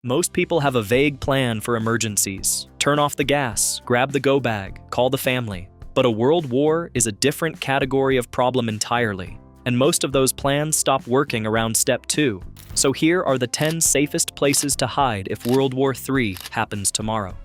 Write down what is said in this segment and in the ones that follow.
Most people have a vague plan for emergencies. Turn off the gas, grab the go bag, call the family. But a world war is a different category of problem entirely, and most of those plans stop working around step 2. So here are the 10 safest places to hide if World War III happens tomorrow.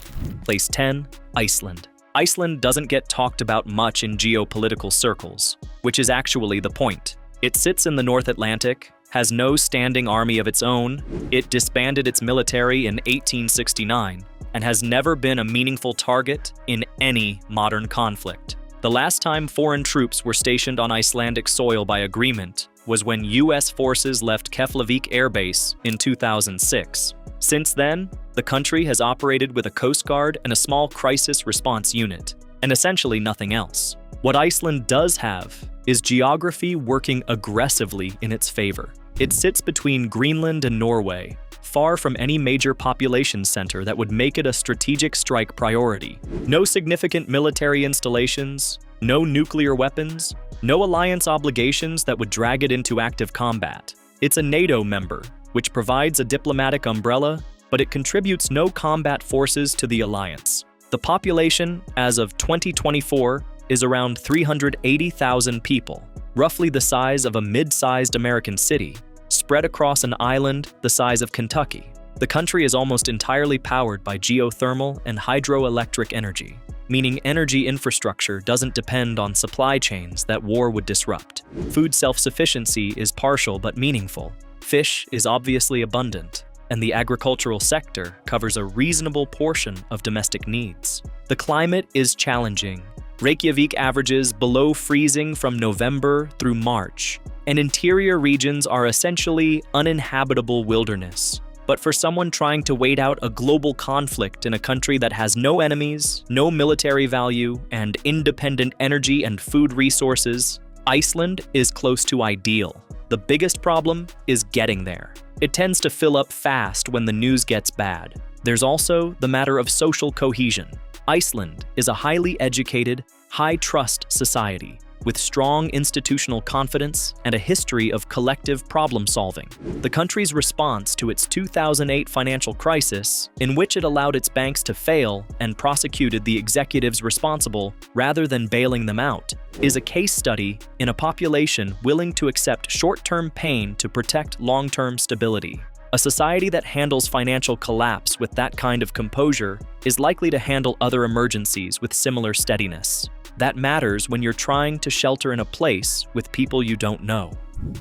Place 10, Iceland. Iceland doesn't get talked about much in geopolitical circles, which is actually the point. It sits in the North Atlantic, has no standing army of its own, it disbanded its military in 1869, and has never been a meaningful target in any modern conflict. The last time foreign troops were stationed on Icelandic soil by agreement was when US forces left Keflavik Air Base in 2006. Since then, the country has operated with a Coast Guard and a small crisis response unit, and essentially nothing else. What Iceland does have is geography working aggressively in its favor. It sits between Greenland and Norway, far from any major population center that would make it a strategic strike priority. No significant military installations, no nuclear weapons, no alliance obligations that would drag it into active combat. It's a NATO member, which provides a diplomatic umbrella, but it contributes no combat forces to the alliance. The population, as of 2024, is around 380,000 people, roughly the size of a mid-sized American city, spread across an island the size of Kentucky. The country is almost entirely powered by geothermal and hydroelectric energy, meaning energy infrastructure doesn't depend on supply chains that war would disrupt. Food self-sufficiency is partial but meaningful. Fish is obviously abundant, and the agricultural sector covers a reasonable portion of domestic needs. The climate is challenging. Reykjavik averages below freezing from November through March, and interior regions are essentially uninhabitable wilderness. But for someone trying to wait out a global conflict in a country that has no enemies, no military value, and independent energy and food resources, Iceland is close to ideal. The biggest problem is getting there. It tends to fill up fast when the news gets bad. There's also the matter of social cohesion. Iceland is a highly educated, high-trust society with strong institutional confidence and a history of collective problem-solving. The country's response to its 2008 financial crisis, in which it allowed its banks to fail and prosecuted the executives responsible rather than bailing them out, is a case study in a population willing to accept short-term pain to protect long-term stability. A society that handles financial collapse with that kind of composure is likely to handle other emergencies with similar steadiness. That matters when you're trying to shelter in a place with people you don't know.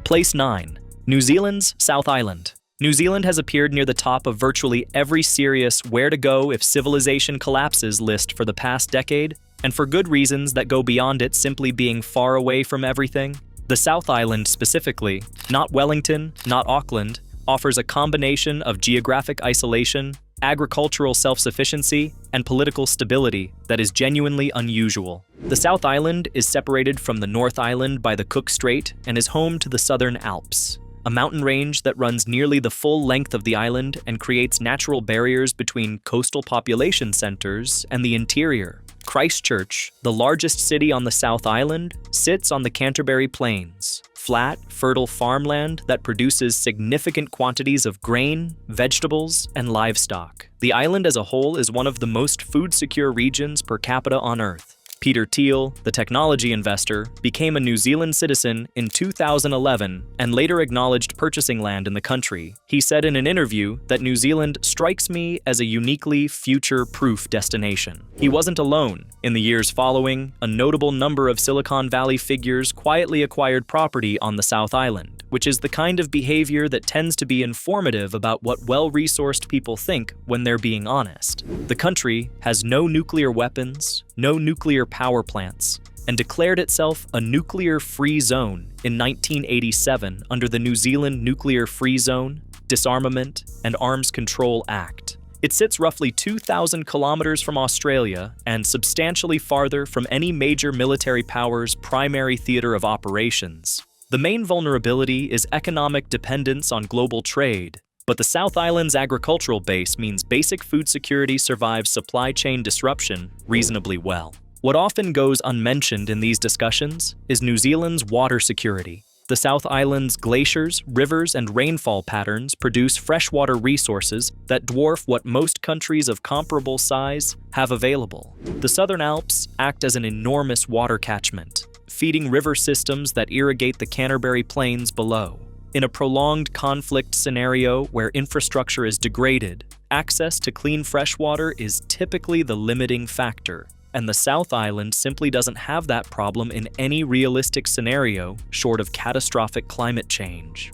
Place 9. New Zealand's South Island. New Zealand has appeared near the top of virtually every serious where to go if civilization collapses list for the past decade, and for good reasons that go beyond it simply being far away from everything. The South Island specifically, not Wellington, not Auckland, offers a combination of geographic isolation, agricultural self-sufficiency, and political stability that is genuinely unusual. The South Island is separated from the North Island by the Cook Strait and is home to the Southern Alps, a mountain range that runs nearly the full length of the island and creates natural barriers between coastal population centers and the interior. Christchurch, the largest city on the South Island, sits on the Canterbury Plains, flat, fertile farmland that produces significant quantities of grain, vegetables, and livestock. The island as a whole is one of the most food-secure regions per capita on Earth. Peter Thiel, the technology investor, became a New Zealand citizen in 2011 and later acknowledged purchasing land in the country. He said in an interview that New Zealand strikes me as a uniquely future-proof destination. He wasn't alone. In the years following, a notable number of Silicon Valley figures quietly acquired property on the South Island, which is the kind of behavior that tends to be informative about what well-resourced people think when they're being honest. The country has no nuclear weapons, no nuclear power plants, and declared itself a nuclear-free zone in 1987 under the New Zealand Nuclear Free Zone, Disarmament, and Arms Control Act. It sits roughly 2,000 kilometers from Australia and substantially farther from any major military power's primary theater of operations. The main vulnerability is economic dependence on global trade, but the South Island's agricultural base means basic food security survives supply chain disruption reasonably well. What often goes unmentioned in these discussions is New Zealand's water security. The South Island's glaciers, rivers, and rainfall patterns produce freshwater resources that dwarf what most countries of comparable size have available. The Southern Alps act as an enormous water catchment, feeding river systems that irrigate the Canterbury Plains below. In a prolonged conflict scenario where infrastructure is degraded, access to clean freshwater is typically the limiting factor, and the South Island simply doesn't have that problem in any realistic scenario short of catastrophic climate change.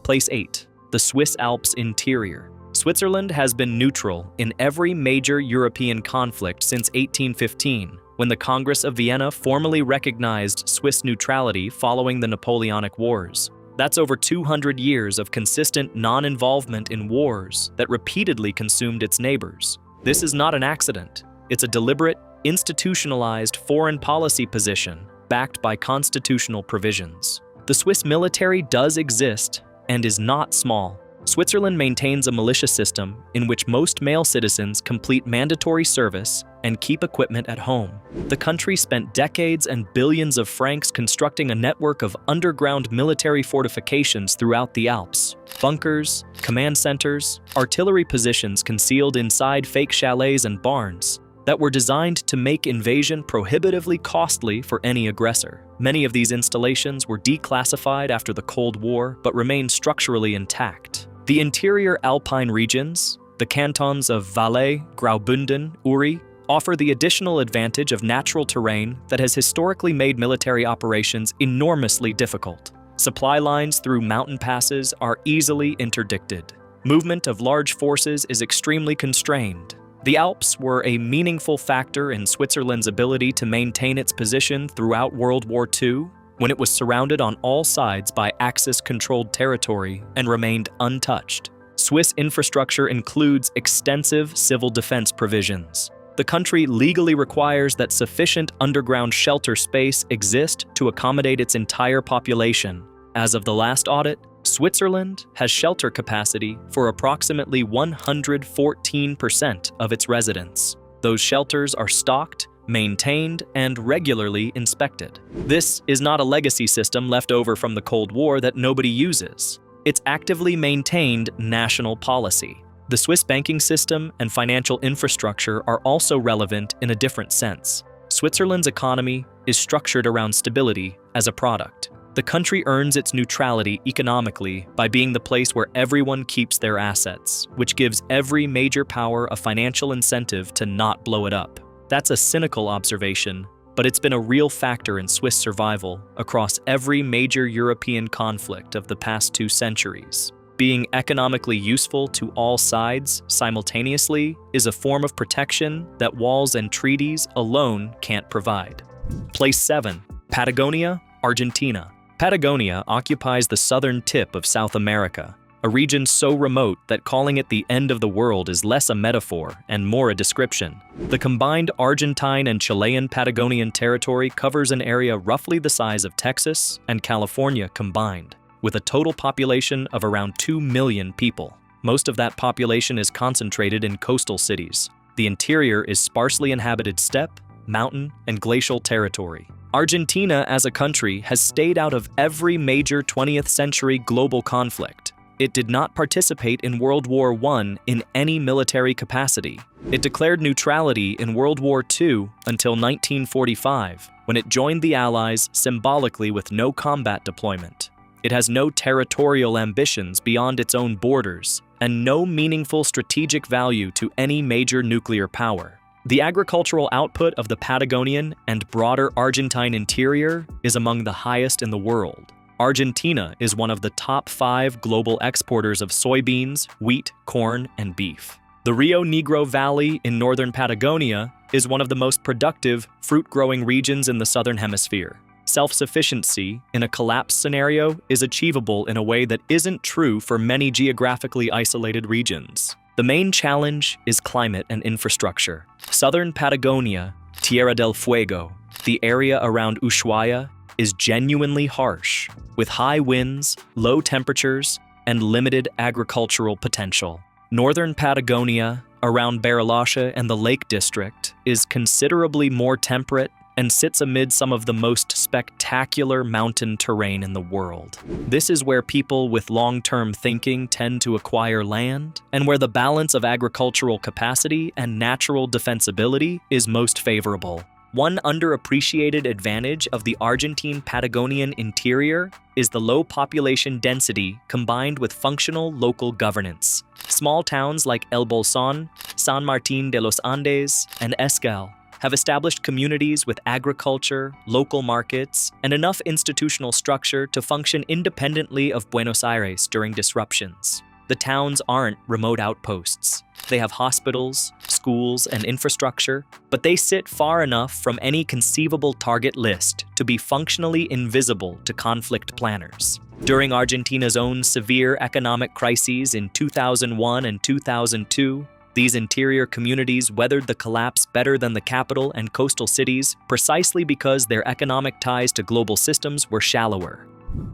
Place 8. The Swiss Alps interior. Switzerland has been neutral in every major European conflict since 1815, when the Congress of Vienna formally recognized Swiss neutrality following the Napoleonic Wars. That's over 200 years of consistent non-involvement in wars that repeatedly consumed its neighbors. This is not an accident. It's a deliberate, institutionalized foreign policy position backed by constitutional provisions. The Swiss military does exist and is not small. Switzerland maintains a militia system in which most male citizens complete mandatory service and keep equipment at home. The country spent decades and billions of francs constructing a network of underground military fortifications throughout the Alps. Bunkers, command centers, artillery positions concealed inside fake chalets and barns that were designed to make invasion prohibitively costly for any aggressor. Many of these installations were declassified after the Cold War but remain structurally intact. The interior Alpine regions, the cantons of Valais, Graubünden, Uri, offer the additional advantage of natural terrain that has historically made military operations enormously difficult. Supply lines through mountain passes are easily interdicted. Movement of large forces is extremely constrained. The Alps were a meaningful factor in Switzerland's ability to maintain its position throughout World War II, when it was surrounded on all sides by Axis-controlled territory and remained untouched. Swiss infrastructure includes extensive civil defense provisions. The country legally requires that sufficient underground shelter space exist to accommodate its entire population. As of the last audit, Switzerland has shelter capacity for approximately 114% of its residents. Those shelters are stocked, maintained, and regularly inspected. This is not a legacy system left over from the Cold War that nobody uses. It's actively maintained national policy. The Swiss banking system and financial infrastructure are also relevant in a different sense. Switzerland's economy is structured around stability as a product. The country earns its neutrality economically by being the place where everyone keeps their assets, which gives every major power a financial incentive to not blow it up. That's a cynical observation, but it's been a real factor in Swiss survival across every major European conflict of the past 2 centuries. Being economically useful to all sides simultaneously is a form of protection that walls and treaties alone can't provide. Place 7. Patagonia, Argentina. Patagonia occupies the southern tip of South America, a region so remote that calling it the end of the world is less a metaphor and more a description. The combined Argentine and Chilean Patagonian territory covers an area roughly the size of Texas and California combined, with a total population of around 2 million people. Most of that population is concentrated in coastal cities. The interior is sparsely inhabited steppe, mountain, and glacial territory. Argentina as a country has stayed out of every major 20th century global conflict. It did not participate in World War I in any military capacity. It declared neutrality in World War II until 1945, when it joined the Allies symbolically with no combat deployment. It has no territorial ambitions beyond its own borders, and no meaningful strategic value to any major nuclear power. The agricultural output of the Patagonian and broader Argentine interior is among the highest in the world. Argentina is one of the top 5 global exporters of soybeans, wheat, corn, and beef. The Rio Negro Valley in northern Patagonia is one of the most productive fruit-growing regions in the southern hemisphere. Self-sufficiency in a collapse scenario is achievable in a way that isn't true for many geographically isolated regions. The main challenge is climate and infrastructure. Southern Patagonia, Tierra del Fuego, the area around Ushuaia, is genuinely harsh, with high winds, low temperatures, and limited agricultural potential. Northern Patagonia, around Bariloche and the Lake District, is considerably more temperate and sits amid some of the most spectacular mountain terrain in the world. This is where people with long-term thinking tend to acquire land, and where the balance of agricultural capacity and natural defensibility is most favorable. One underappreciated advantage of the Argentine Patagonian interior is the low population density combined with functional local governance. Small towns like El Bolsón, San Martín de los Andes, and Escal have established communities with agriculture, local markets, and enough institutional structure to function independently of Buenos Aires during disruptions. The towns aren't remote outposts. They have hospitals, schools, and infrastructure, but they sit far enough from any conceivable target list to be functionally invisible to conflict planners. During Argentina's own severe economic crises in 2001 and 2002, these interior communities weathered the collapse better than the capital and coastal cities precisely because their economic ties to global systems were shallower.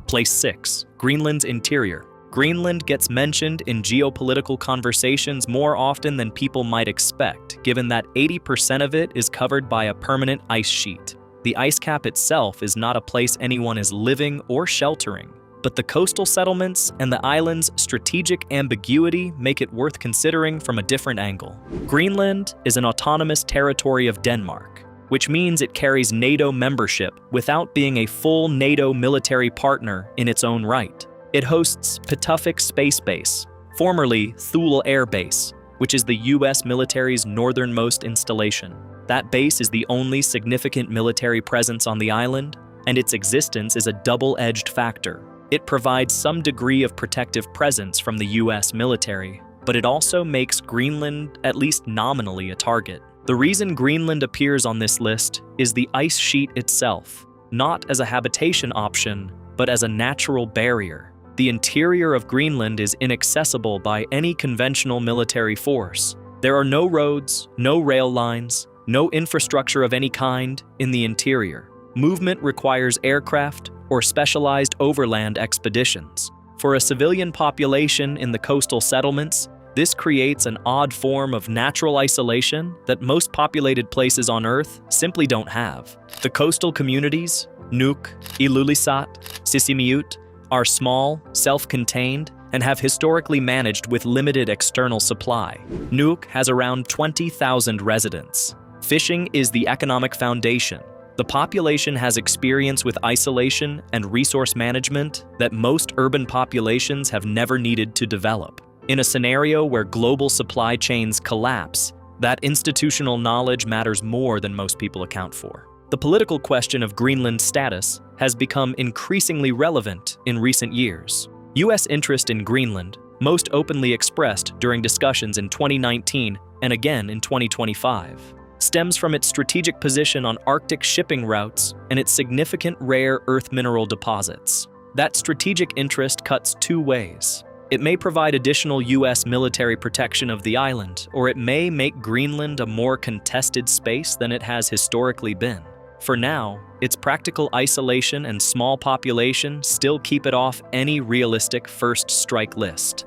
Place 6. Greenland's interior. Greenland gets mentioned in geopolitical conversations more often than people might expect, given that 80% of it is covered by a permanent ice sheet. The ice cap itself is not a place anyone is living or sheltering, but the coastal settlements and the island's strategic ambiguity make it worth considering from a different angle. Greenland is an autonomous territory of Denmark, which means it carries NATO membership without being a full NATO military partner in its own right. It hosts Pituffik Space Base, formerly Thule Air Base, which is the US military's northernmost installation. That base is the only significant military presence on the island, and its existence is a double-edged factor. It provides some degree of protective presence from the US military, but it also makes Greenland at least nominally a target. The reason Greenland appears on this list is the ice sheet itself, not as a habitation option, but as a natural barrier. The interior of Greenland is inaccessible by any conventional military force. There are no roads, no rail lines, no infrastructure of any kind in the interior. Movement requires aircraft or specialized overland expeditions. For a civilian population in the coastal settlements, this creates an odd form of natural isolation that most populated places on Earth simply don't have. The coastal communities, Nuuk, Ilulissat, Sisimiut, are small, self-contained, and have historically managed with limited external supply. Nuuk has around 20,000 residents. Fishing is the economic foundation. The population has experience with isolation and resource management that most urban populations have never needed to develop. In a scenario where global supply chains collapse, that institutional knowledge matters more than most people account for. The political question of Greenland's status has become increasingly relevant in recent years. US interest in Greenland, most openly expressed during discussions in 2019 and again in 2025, stems from its strategic position on Arctic shipping routes and its significant rare earth mineral deposits. That strategic interest cuts two ways. It may provide additional US military protection of the island, or it may make Greenland a more contested space than it has historically been. For now, its practical isolation and small population still keep it off any realistic first strike list.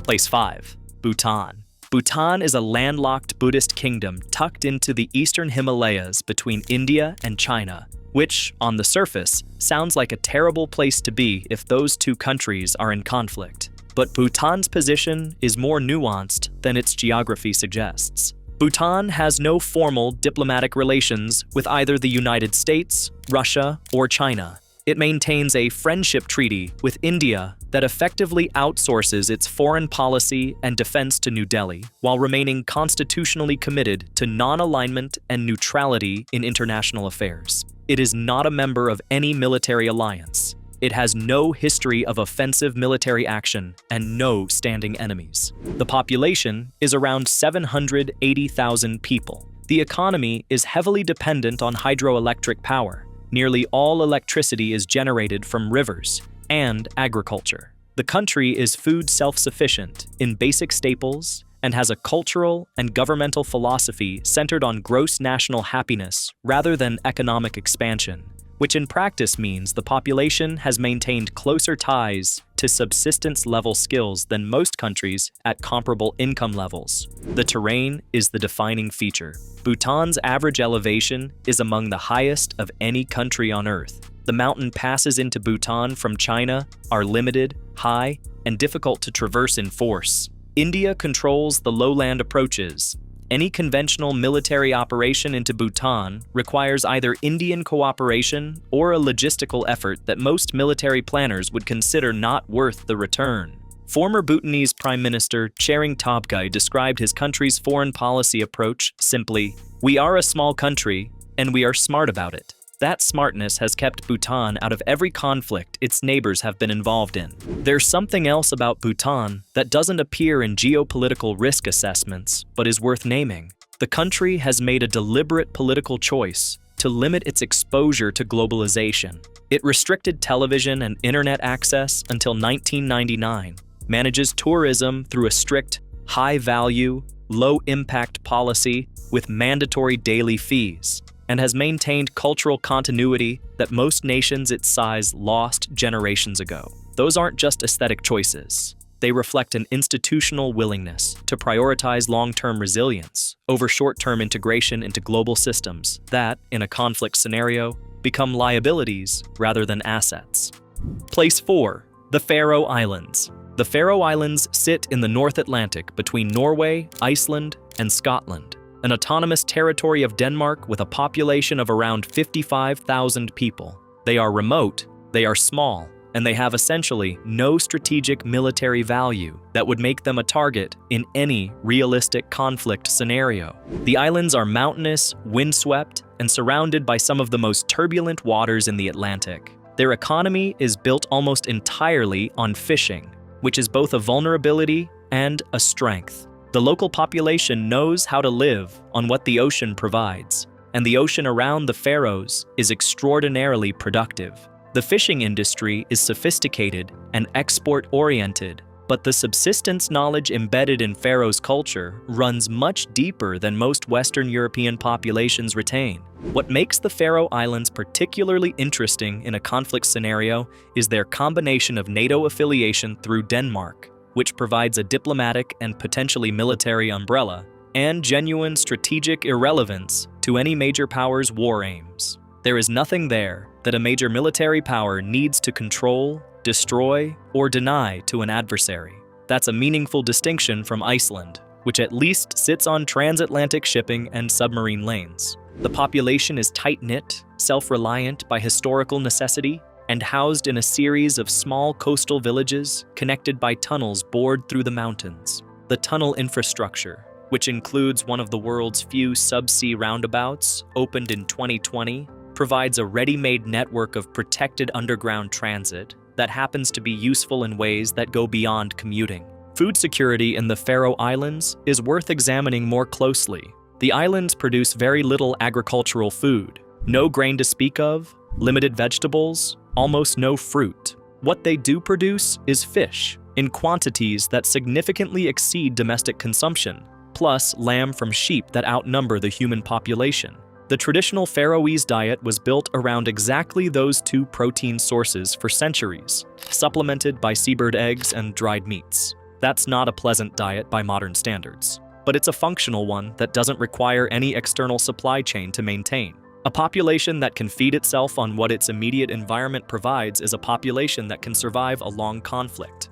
Place 5. Bhutan. Bhutan is a landlocked Buddhist kingdom tucked into the eastern Himalayas between India and China, which, on the surface, sounds like a terrible place to be if those two countries are in conflict. But Bhutan's position is more nuanced than its geography suggests. Bhutan has no formal diplomatic relations with either the United States, Russia, or China. It maintains a friendship treaty with India that effectively outsources its foreign policy and defense to New Delhi, while remaining constitutionally committed to non-alignment and neutrality in international affairs. It is not a member of any military alliance. It has no history of offensive military action and no standing enemies. The population is around 780,000 people. The economy is heavily dependent on hydroelectric power. Nearly all electricity is generated from rivers and agriculture. The country is food self-sufficient in basic staples and has a cultural and governmental philosophy centered on gross national happiness rather than economic expansion, which in practice means the population has maintained closer ties to to subsistence-level skills than most countries at comparable income levels. The terrain is the defining feature. Bhutan's average elevation is among the highest of any country on Earth. The mountain passes into Bhutan from China are limited, high, and difficult to traverse in force. India controls the lowland approaches. Any conventional military operation into Bhutan requires either Indian cooperation or a logistical effort that most military planners would consider not worth the return. Former Bhutanese Prime Minister Tshering Tobgay described his country's foreign policy approach simply, "We are a small country, and we are smart about it." That smartness has kept Bhutan out of every conflict its neighbors have been involved in. There's something else about Bhutan that doesn't appear in geopolitical risk assessments, but is worth naming. The country has made a deliberate political choice to limit its exposure to globalization. It restricted television and internet access until 1999, manages tourism through a strict, high-value, low-impact policy with mandatory daily fees, and has maintained cultural continuity that most nations its size lost generations ago. Those aren't just aesthetic choices. They reflect an institutional willingness to prioritize long-term resilience over short-term integration into global systems that, in a conflict scenario, become liabilities rather than assets. Place 4. The Faroe Islands. The Faroe Islands sit in the North Atlantic between Norway, Iceland, and Scotland, an autonomous territory of Denmark with a population of around 55,000 people. They are remote, they are small, and they have essentially no strategic military value that would make them a target in any realistic conflict scenario. The islands are mountainous, windswept, and surrounded by some of the most turbulent waters in the Atlantic. Their economy is built almost entirely on fishing, which is both a vulnerability and a strength. The local population knows how to live on what the ocean provides, and the ocean around the Faroes is extraordinarily productive. The fishing industry is sophisticated and export-oriented, but the subsistence knowledge embedded in Faroes culture runs much deeper than most Western European populations retain. What makes the Faroe Islands particularly interesting in a conflict scenario is their combination of NATO affiliation through Denmark, which provides a diplomatic and potentially military umbrella, and genuine strategic irrelevance to any major power's war aims. There is nothing there that a major military power needs to control, destroy, or deny to an adversary. That's a meaningful distinction from Iceland, which at least sits on transatlantic shipping and submarine lanes. The population is tight-knit, self-reliant by historical necessity, and housed in a series of small coastal villages connected by tunnels bored through the mountains. The tunnel infrastructure, which includes one of the world's few subsea roundabouts, opened in 2020, provides a ready-made network of protected underground transit that happens to be useful in ways that go beyond commuting. Food security in the Faroe Islands is worth examining more closely. The islands produce very little agricultural food, no grain to speak of, limited vegetables, almost no fruit. What they do produce is fish, in quantities that significantly exceed domestic consumption, plus lamb from sheep that outnumber the human population. The traditional Faroese diet was built around exactly those two protein sources for centuries, supplemented by seabird eggs and dried meats. That's not a pleasant diet by modern standards, but it's a functional one that doesn't require any external supply chain to maintain. A population that can feed itself on what its immediate environment provides is a population that can survive a long conflict.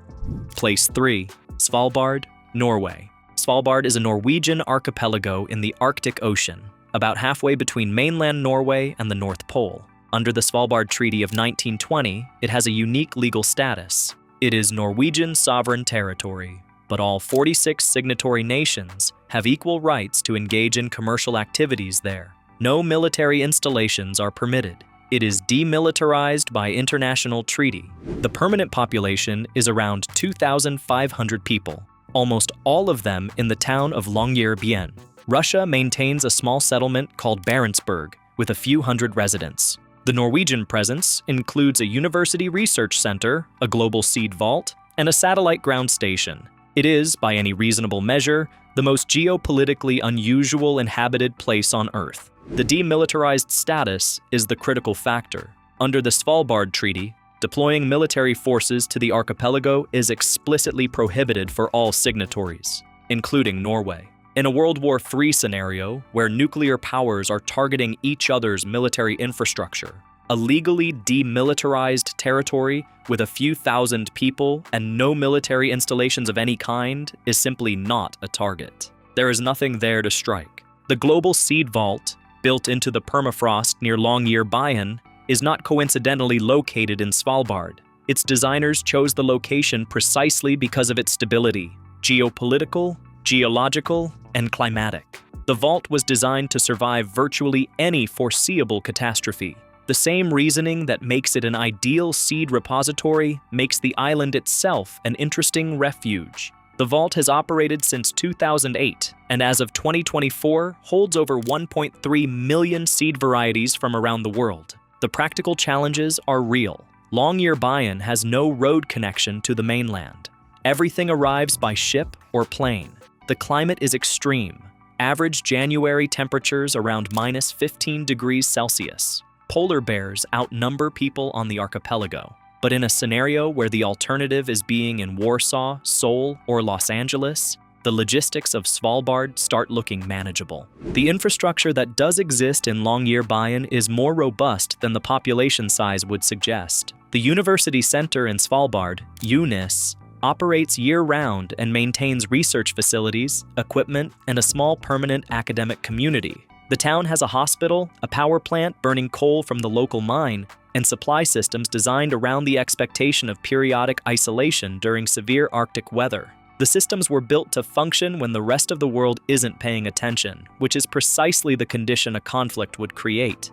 Place 3. Svalbard, Norway. Svalbard is a Norwegian archipelago in the Arctic Ocean, about halfway between mainland Norway and the North Pole. Under the Svalbard Treaty of 1920, it has a unique legal status. It is Norwegian sovereign territory, but all 46 signatory nations have equal rights to engage in commercial activities there. No military installations are permitted. It is demilitarized by international treaty. The permanent population is around 2,500 people, almost all of them in the town of Longyearbyen. Russia maintains a small settlement called Barentsburg with a few hundred residents. The Norwegian presence includes a university research center, a global seed vault, and a satellite ground station. It is, by any reasonable measure, the most geopolitically unusual inhabited place on Earth. The demilitarized status is the critical factor. Under the Svalbard Treaty, Deploying military forces to the archipelago is explicitly prohibited for all signatories, including Norway. In a World War III scenario, where nuclear powers are targeting each other's military infrastructure, a legally demilitarized territory with a few thousand people and no military installations of any kind is simply not a target. There is nothing there to strike. The global seed vault, built into the permafrost near Longyearbyen, is not coincidentally located in Svalbard. Its designers chose the location precisely because of its stability, geopolitical, geological, and climatic. The vault was designed to survive virtually any foreseeable catastrophe. The same reasoning that makes it an ideal seed repository makes the island itself an interesting refuge. The vault has operated since 2008, and as of 2024, holds over 1.3 million seed varieties from around the world. The practical challenges are real. Longyearbyen has no road connection to the mainland. Everything arrives by ship or plane. The climate is extreme. Average January temperatures around -15 degrees Celsius. Polar bears outnumber people on the archipelago. But in a scenario where the alternative is being in Warsaw, Seoul, or Los Angeles, the logistics of Svalbard start looking manageable. The infrastructure that does exist in Longyearbyen is more robust than the population size would suggest. The University Center in Svalbard, UNIS, operates year-round and maintains research facilities, equipment, and a small permanent academic community. The town has a hospital, a power plant burning coal from the local mine, and supply systems designed around the expectation of periodic isolation during severe Arctic weather. The systems were built to function when the rest of the world isn't paying attention, which is precisely the condition a conflict would create.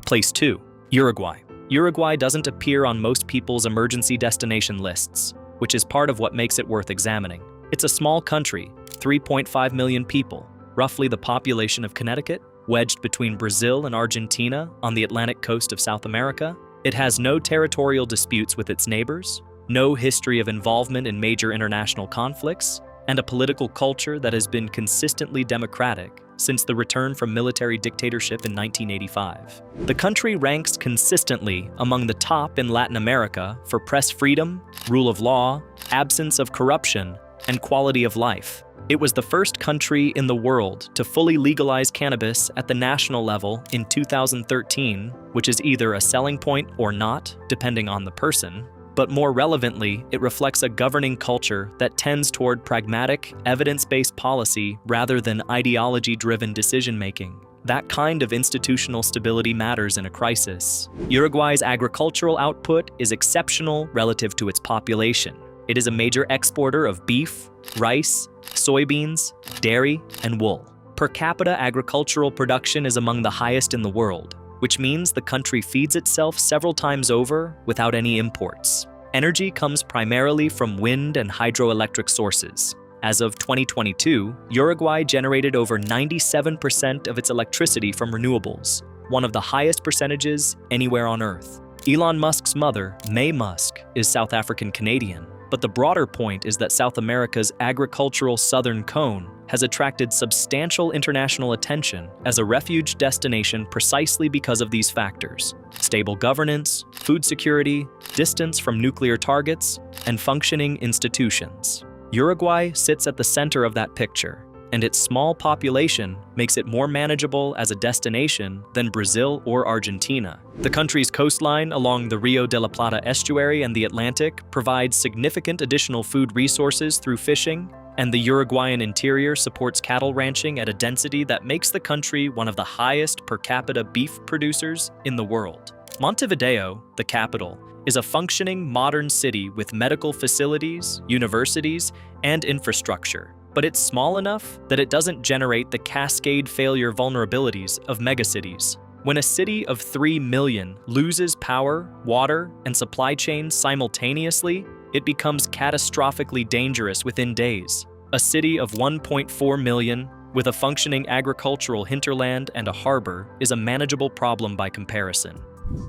Place 2. Uruguay. Uruguay doesn't appear on most people's emergency destination lists, which is part of what makes it worth examining. It's a small country, 3.5 million people, roughly the population of Connecticut, wedged between Brazil and Argentina on the Atlantic coast of South America. It has no territorial disputes with its neighbors, no history of involvement in major international conflicts, and a political culture that has been consistently democratic since the return from military dictatorship in 1985. The country ranks consistently among the top in Latin America for press freedom, rule of law, absence of corruption, and quality of life. It was the first country in the world to fully legalize cannabis at the national level in 2013, which is either a selling point or not, depending on the person. But more relevantly, it reflects a governing culture that tends toward pragmatic, evidence-based policy rather than ideology-driven decision-making. That kind of institutional stability matters in a crisis. Uruguay's agricultural output is exceptional relative to its population. It is a major exporter of beef, rice, soybeans, dairy, and wool. Per capita agricultural production is among the highest in the world, which means the country feeds itself several times over without any imports. Energy comes primarily from wind and hydroelectric sources. As of 2022, Uruguay generated over 97% of its electricity from renewables, one of the highest percentages anywhere on Earth. Elon Musk's mother, May Musk, is South African Canadian, but the broader point is that South America's agricultural southern cone has attracted substantial international attention as a refuge destination precisely because of these factors: stable governance, food security, distance from nuclear targets, and functioning institutions. Uruguay sits at the center of that picture, and its small population makes it more manageable as a destination than Brazil or Argentina. The country's coastline along the Rio de la Plata estuary and the Atlantic provides significant additional food resources through fishing, and the Uruguayan interior supports cattle ranching at a density that makes the country one of the highest per capita beef producers in the world. Montevideo, the capital, is a functioning modern city with medical facilities, universities, and infrastructure. But it's small enough that it doesn't generate the cascade failure vulnerabilities of megacities. When a city of 3 million loses power, water, and supply chains simultaneously, it becomes catastrophically dangerous within days. A city of 1.4 million with a functioning agricultural hinterland and a harbor is a manageable problem by comparison.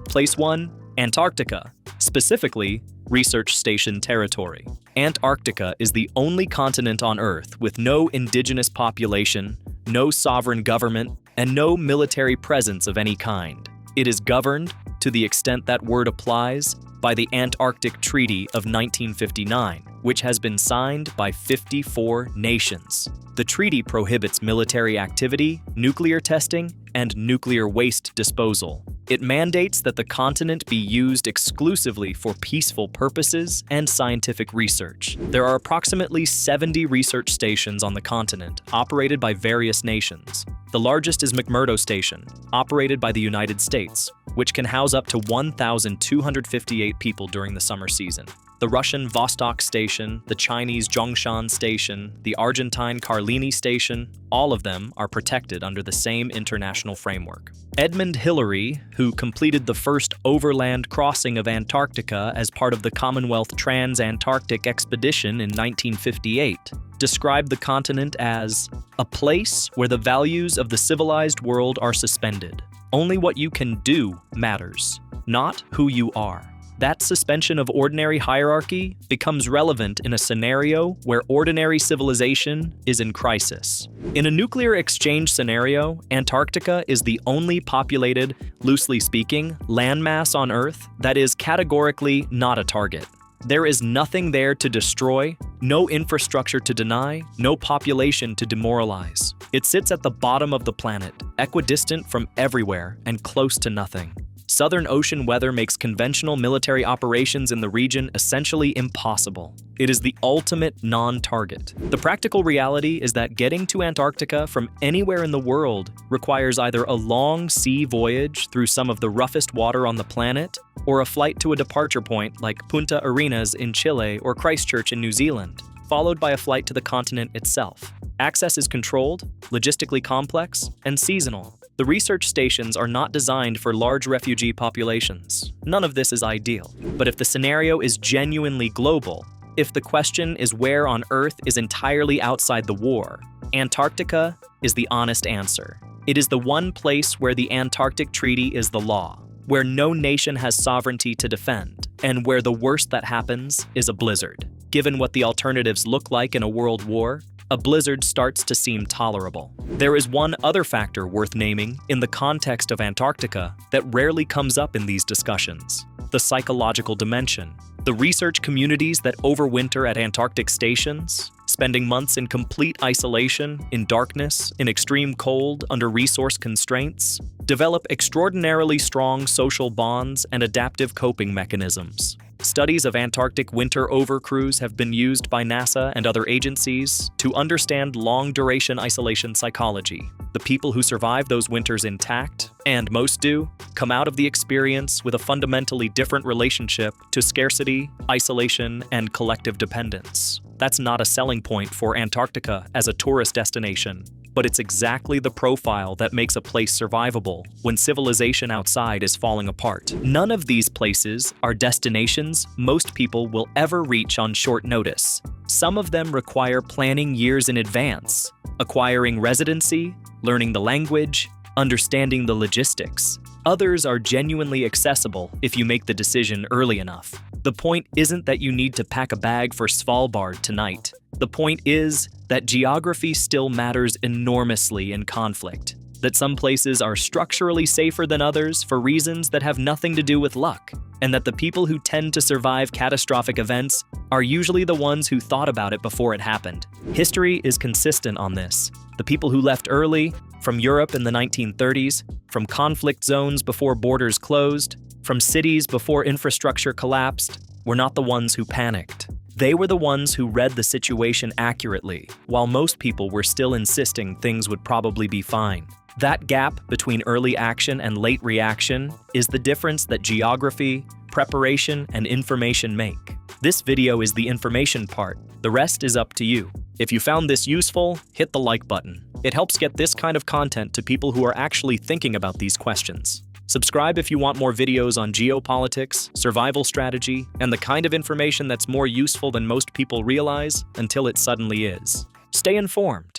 Place 1, Antarctica, specifically Research Station Territory. Antarctica is the only continent on Earth with no indigenous population, no sovereign government, and no military presence of any kind. It is governed, to the extent that word applies, by the Antarctic Treaty of 1959, which has been signed by 54 nations. The treaty prohibits military activity, nuclear testing, and nuclear waste disposal. It mandates that the continent be used exclusively for peaceful purposes and scientific research. There are approximately 70 research stations on the continent, operated by various nations. The largest is McMurdo Station, operated by the United States, which can house up to 1,258 people during the summer season. The Russian Vostok Station, the Chinese Zhongshan Station, the Argentine Carlini Station, all of them are protected under the same international framework. Edmund Hillary, who completed the first overland crossing of Antarctica as part of the Commonwealth Trans-Antarctic Expedition in 1958, described the continent as a place where the values of the civilized world are suspended. Only what you can do matters, not who you are. That suspension of ordinary hierarchy becomes relevant in a scenario where ordinary civilization is in crisis. In a nuclear exchange scenario, Antarctica is the only populated, loosely speaking, landmass on Earth that is categorically not a target. There is nothing there to destroy, no infrastructure to deny, no population to demoralize. It sits at the bottom of the planet, equidistant from everywhere and close to nothing. Southern ocean weather makes conventional military operations in the region essentially impossible. It is the ultimate non-target. The practical reality is that getting to Antarctica from anywhere in the world requires either a long sea voyage through some of the roughest water on the planet, or a flight to a departure point like Punta Arenas in Chile or Christchurch in New Zealand, followed by a flight to the continent itself. Access is controlled, logistically complex, and seasonal. The research stations are not designed for large refugee populations. None of this is ideal. But if the scenario is genuinely global, if the question is where on Earth is entirely outside the war, Antarctica is the honest answer. It is the one place where the Antarctic Treaty is the law, where no nation has sovereignty to defend, and where the worst that happens is a blizzard. Given what the alternatives look like in a world war, a blizzard starts to seem tolerable. There is one other factor worth naming in the context of Antarctica that rarely comes up in these discussions: the psychological dimension. The research communities that overwinter at Antarctic stations, spending months in complete isolation, in darkness, in extreme cold, under resource constraints, develop extraordinarily strong social bonds and adaptive coping mechanisms. Studies of Antarctic winter overcrews have been used by NASA and other agencies to understand long-duration isolation psychology. The people who survive those winters intact, and most do, come out of the experience with a fundamentally different relationship to scarcity, isolation, and collective dependence. That's not a selling point for Antarctica as a tourist destination, but it's exactly the profile that makes a place survivable when civilization outside is falling apart. None of these places are destinations most people will ever reach on short notice. Some of them require planning years in advance, acquiring residency, learning the language, understanding the logistics. Others are genuinely accessible if you make the decision early enough. The point isn't that you need to pack a bag for Svalbard tonight. The point is that geography still matters enormously in conflict, that some places are structurally safer than others for reasons that have nothing to do with luck, and that the people who tend to survive catastrophic events are usually the ones who thought about it before it happened. History is consistent on this. The people who left early, from Europe in the 1930s, from conflict zones before borders closed, from cities before infrastructure collapsed, were not the ones who panicked. They were the ones who read the situation accurately, while most people were still insisting things would probably be fine. That gap between early action and late reaction is the difference that geography, preparation, and information make. This video is the information part. The rest is up to you. If you found this useful, hit the like button. It helps get this kind of content to people who are actually thinking about these questions. Subscribe if you want more videos on geopolitics, survival strategy, and the kind of information that's more useful than most people realize until it suddenly is. Stay informed.